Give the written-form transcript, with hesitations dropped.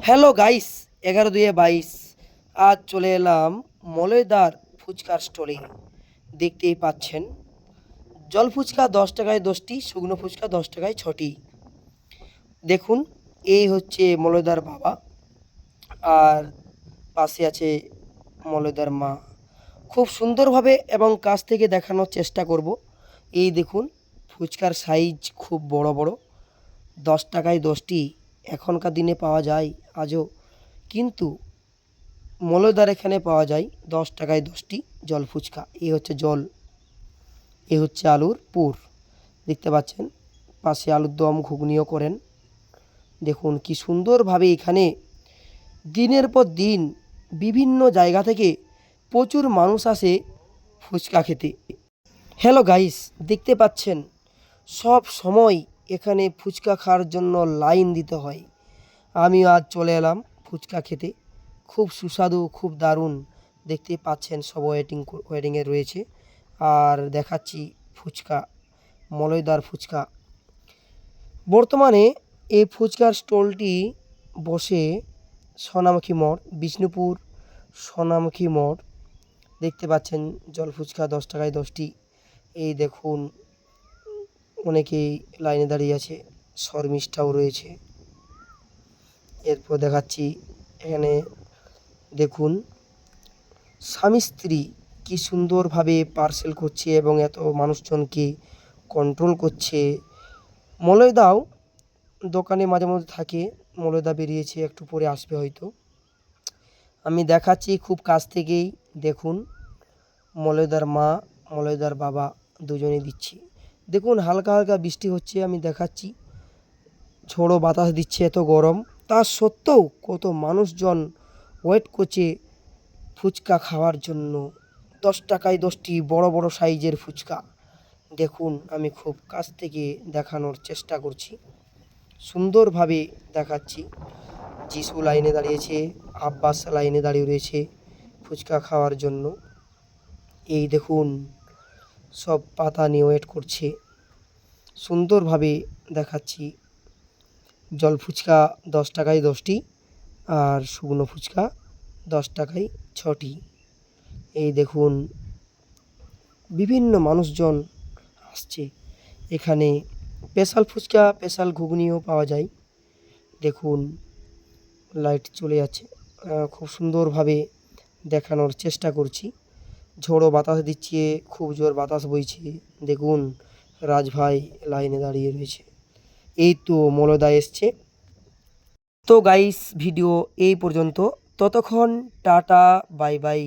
Hello guys, 11/2/22 আজ চলে এলাম মলয়দার ফুচকার স্টলে। দেখতেই পাচ্ছেন, জল ফুচকা 10 টাকায় 10টি, শুকনো ফুচকা 10 টাকায় 6টি। দেখুন, এই হচ্ছে মলয়দার বাবা, আর পাশে আছে মলয়দার মা। খুব সুন্দরভাবে এবং কাছ থেকে দেখানোর চেষ্টা করব। এই দেখুন, ফুচকার সাইজ খুব বড় বড়। 10 টাকায় 10টি এখনকার দিনে পাওয়া যায় আজও, কিন্তু মলয়দার এখানে পাওয়া যায় 10 টাকায় 10টি জল ফুচকা। এই হচ্ছে জল, এই হচ্ছে আলুর পুর। দেখতে পাচ্ছেন, পাশে আলুর দম ঘুগনিও করেন। দেখুন কি সুন্দরভাবে এখানে দিনের পর দিন বিভিন্ন জায়গা থেকে প্রচুর মানুষ আসে ফুচকা খেতে। হ্যালো গাইস, দেখতে পাচ্ছেন সব সময় এখানে ফুচকা খাওয়ার জন্য লাইন দিতে হয়। আমি আজ চলে এলাম ফুচকা খেতে। খুব সুস্বাদু, খুব দারুণ। দেখতে পাচ্ছেন সব ওয়েটিংয়ে রয়েছে। আর দেখাচ্ছি ফুচকা, মলয়দার ফুচকা। বর্তমানে এই ফুচকার স্টলটি বসে সোনামুখী মোড়, বিষ্ণুপুর সোনামুখী মোড়। দেখতে পাচ্ছেন জল ফুচকা 10 টাকায় 10টি। এই দেখুন, অনেকেই লাইনে দাঁড়িয়ে আছে, শর্মিষ্ঠাও রয়েছে। এরপর দেখাচ্ছি এখানে, দেখুন স্বামী স্ত্রী কি সুন্দরভাবে পার্সেল করছে এবং এত মানুষজনকে কন্ট্রোল করছে। মলয়দাও দোকানে মাঝে মধ্যে থাকে, মলয়দা বেরিয়েছে, একটু পরে আসবে হয়তো। আমি দেখাচ্ছি খুব কাছ থেকেই। দেখুন, মলয়দার মা, মলয়দার বাবা দুজনেই দিচ্ছি। দেখুন হালকা হালকা বৃষ্টি হচ্ছে, আমি দেখাচ্ছি। ঝোড়ো বাতাস দিচ্ছে, এত গরম, তা সত্ত্বেও কত মানুষজন ওয়েট করছে ফুচকা খাওয়ার জন্য। 10 টাকায় 10টি বড় বড় সাইজের ফুচকা। দেখুন, আমি খুব কাছ থেকে দেখানোর চেষ্টা করছি, সুন্দরভাবে দেখাচ্ছি। যিশু লাইনে দাঁড়িয়েছে, আব্বাস লাইনে দাঁড়িয়ে রয়েছে ফুচকা খাওয়ার জন্য। এই দেখুন, সব পাতা নিয়ে ওয়েট করছে। সুন্দরভাবে দেখাচ্ছি। জল ফুচকা 10 টাকায় 10টি, আর শুকনো ফুচকা 10 টাকায় 6টি। এই দেখুন, বিভিন্ন মানুষজন আসছে এখানে। স্পেশাল ফুচকা, স্পেশাল ঘুগনিও পাওয়া যায়। দেখুন, লাইট চলে যাচ্ছে, খুব সুন্দরভাবে দেখানোর চেষ্টা করছি। ঝোড়ো বাতাস দিচ্ছে, খুব জোর বাতাস বইছে। দেখুন, রাজভাই লাইনে দাঁড়িয়ে রয়েছে। এই তো মলয়দা এসছে। তো গাইস, ভিডিও এই পর্যন্ত। ততক্ষণ টাটা, বাই বাই।